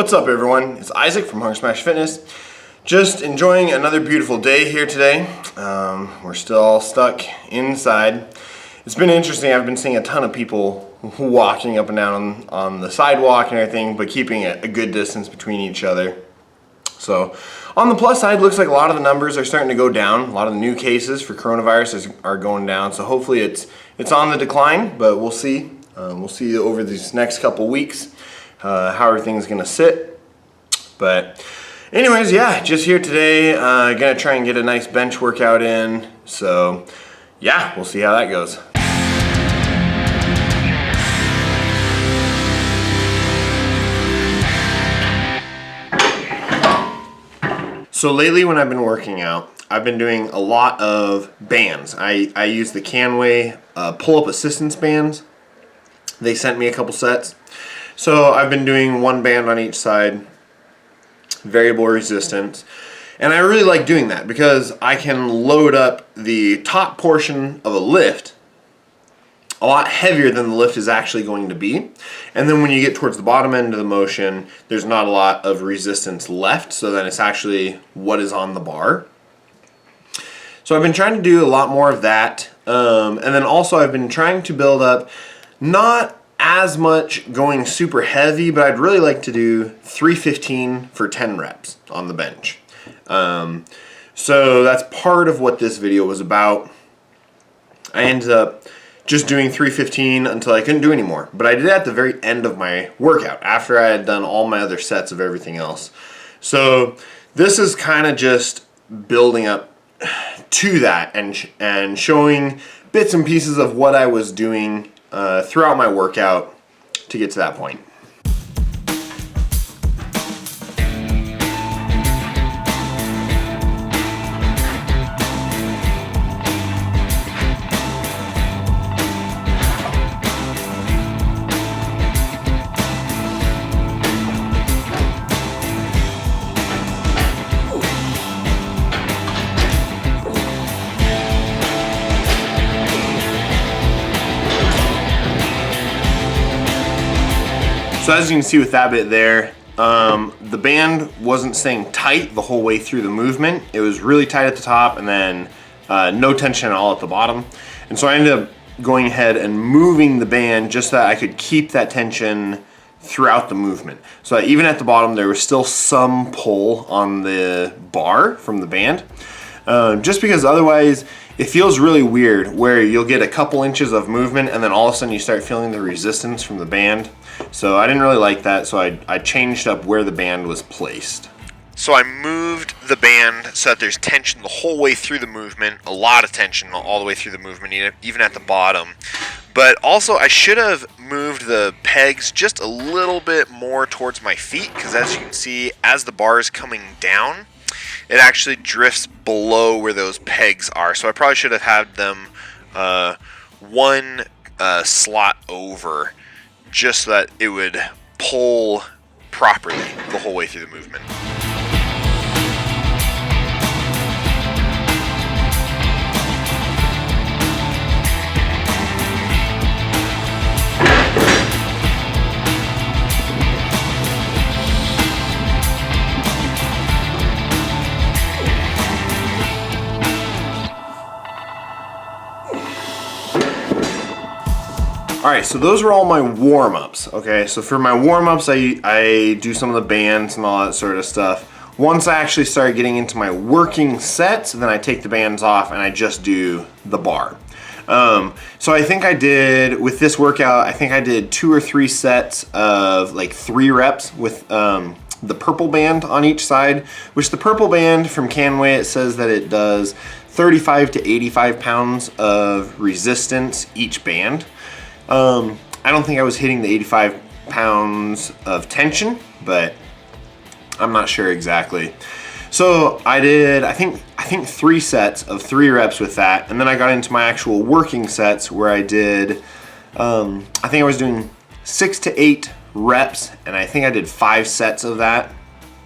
What's up everyone? It's Isaac from Hunger Smash Fitness. Just enjoying another beautiful day here today. We're still stuck inside. It's been interesting. I've been seeing a ton of people walking up and down on the sidewalk and everything, but keeping a good distance between each other. So on the plus side, looks like a lot of the numbers are starting to go down. A lot of the new cases for coronavirus are going down. So hopefully it's on the decline, but we'll see. We'll see over these next couple weeks how everything's gonna sit. But anyways, yeah, just here today, gonna try and get a nice bench workout in. So yeah, we'll see how that goes. So lately when I've been working out, I've been doing a lot of bands. I use the Canway pull-up assistance bands. They sent me a couple sets. So I've been doing one band on each side, variable resistance. And I really like doing that because I can load up the top portion of a lift a lot heavier than the lift is actually going to be. And then when you get towards the bottom end of the motion, there's not a lot of resistance left, so then it's actually what is on the bar. So I've been trying to do a lot more of that. And then also I've been trying to build up not as much going super heavy, but I'd really like to do 315 for 10 reps on the bench. So that's part of what this video was about. I ended up just doing 315 until I couldn't do anymore. But I did it at the very end of my workout, after I had done all my other sets of everything else. So this is kind of just building up to that and showing bits and pieces of what I was doing throughout my workout to get to that point. So as you can see with that bit there, the band wasn't staying tight the whole way through the movement. It was really tight at the top and then no tension at all at the bottom. And so I ended up going ahead and moving the band just so that I could keep that tension throughout the movement. So that even at the bottom there was still some pull on the bar from the band. Just because otherwise it feels really weird where you'll get a couple inches of movement and then all of a sudden you start feeling the resistance from the band. So I didn't really like that, so I changed up where the band was placed. So I moved the band so that there's tension the whole way through the movement, a lot of tension all the way through the movement, even at the bottom. But also I should have moved the pegs just a little bit more towards my feet, because as you can see, as the bar is coming down, it actually drifts below where those pegs are. So I probably should have had them one slot over, just so that it would pull properly the whole way through the movement. Alright, so those are all my warm-ups, okay? So for my warm-ups, I do some of the bands and all that sort of stuff. Once I actually start getting into my working sets, then I take the bands off and I just do the bar. So I think I did, with this workout, I think I did 2 or 3 sets of like 3 reps with the purple band on each side, which the purple band from Canway, it says that it does 35 to 85 pounds of resistance each band. I don't think I was hitting the 85 pounds of tension, but I'm not sure exactly. So I did, I think 3 sets of 3 reps with that, and then I got into my actual working sets where I did, I think I was doing 6 to 8 reps, and I think I did 5 sets of that.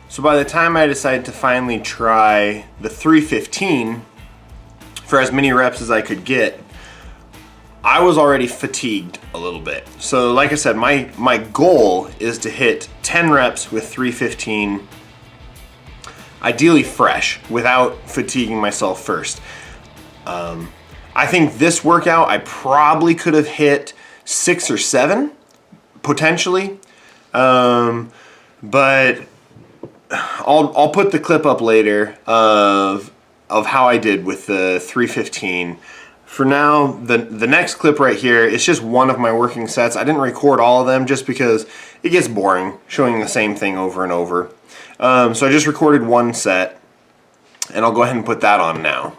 So by the time I decided to finally try the 315 for as many reps as I could get, I was already fatigued a little bit. So like I said, my goal is to hit 10 reps with 315, ideally fresh, without fatiguing myself first. I think this workout, I probably could have hit 6 or 7, potentially. But I'll put the clip up later of how I did with the 315. For now, the next clip right here, it's just one of my working sets. I didn't record all of them just because it gets boring showing the same thing over and over. So I just recorded one set, and I'll go ahead and put that on now.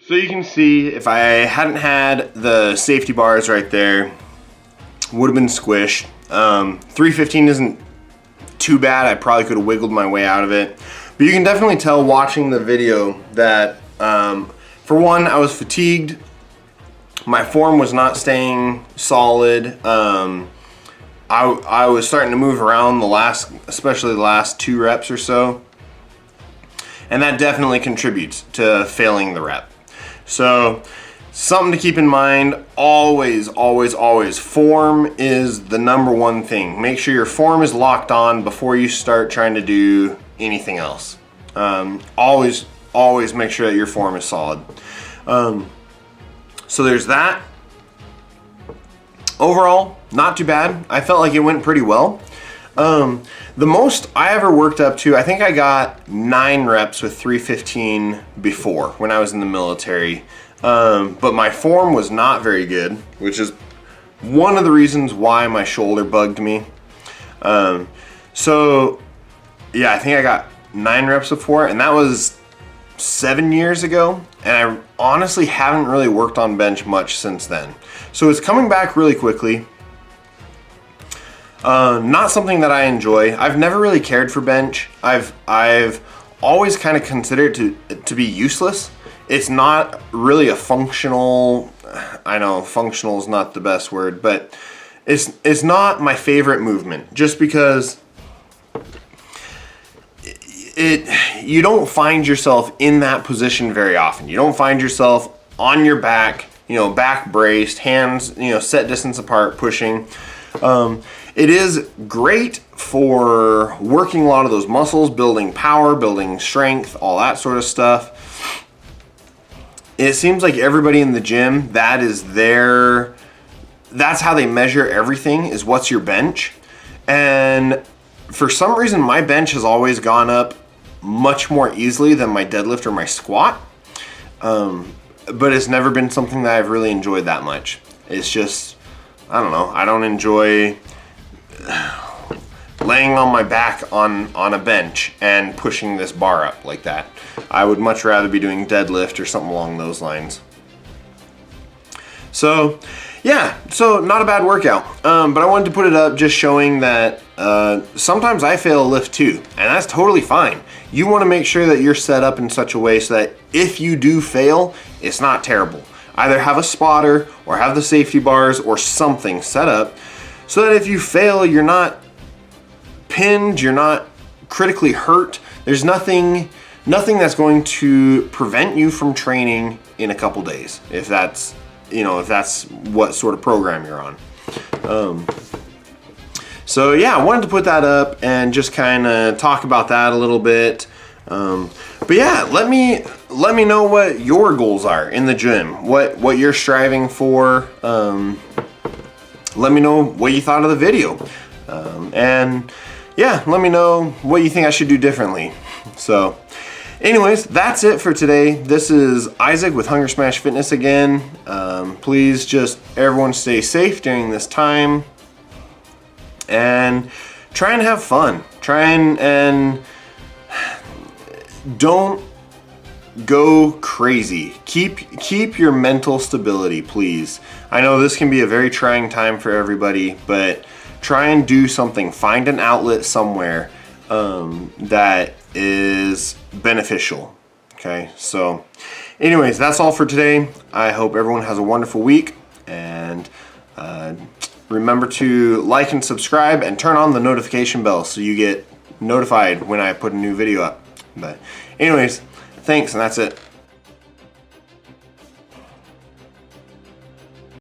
So you can see if I hadn't had the safety bars right there, would have been squished. 315 isn't too bad. I probably could have wiggled my way out of it. But you can definitely tell watching the video that, for one, I was fatigued. My form was not staying solid. I was starting to move around especially the last 2 reps or so. And that definitely contributes to failing the rep. So something to keep in mind, always, always, always, form is the #1 thing. Make sure your form is locked on before you start trying to do anything else. Always, always make sure that your form is solid. So there's that. Overall, not too bad. I felt like it went pretty well. The most I ever worked up to, I think I got 9 reps with 315 before when I was in the military. But my form was not very good, which is one of the reasons why my shoulder bugged me. So yeah, I think I got 9 reps before, and that was 7 years ago. And I honestly haven't really worked on bench much since then. So it's coming back really quickly. Not something that I enjoy. I've never really cared for bench. I've always kind of considered it to be useless. It's not really a functional, I know functional is not the best word, but it's not my favorite movement, just because you don't find yourself in that position very often. You don't find yourself on your back, back braced, hands, set distance apart, pushing. It is great for working a lot of those muscles, building power, building strength, all that sort of stuff. It seems like everybody in the gym, that's how they measure everything, is what's your bench. And for some reason, my bench has always gone up much more easily than my deadlift or my squat. But it's never been something that I've really enjoyed that much. It's just, I don't know, I don't enjoy laying on my back on a bench and pushing this bar up like that. I would much rather be doing deadlift or something along those lines. So yeah, so not a bad workout, but I wanted to put it up just showing that sometimes I fail a lift too, and that's totally fine. You want to make sure that you're set up in such a way so that if you do fail, it's not terrible. Either have a spotter or have the safety bars or something set up so that if you fail, you're not pinned, you're not critically hurt. There's nothing that's going to prevent you from training in a couple days, if that's what sort of program you're on. So yeah, I wanted to put that up and just kind of talk about that a little bit. But yeah, let me know what your goals are in the gym, what you're striving for. Let me know what you thought of the video. And yeah, let me know what you think I should do differently. So anyways, that's it for today. This is Isaac with Hunger Smash Fitness again. Please just everyone stay safe during this time and try and have fun. Try and don't go crazy. Keep your mental stability, please. I know this can be a very trying time for everybody, but try and do something. Find an outlet somewhere that is beneficial. Okay, so anyways, that's all for today. I hope everyone has a wonderful week, and remember to like and subscribe and turn on the notification bell so you get notified when I put a new video up. But anyways, thanks, and that's it.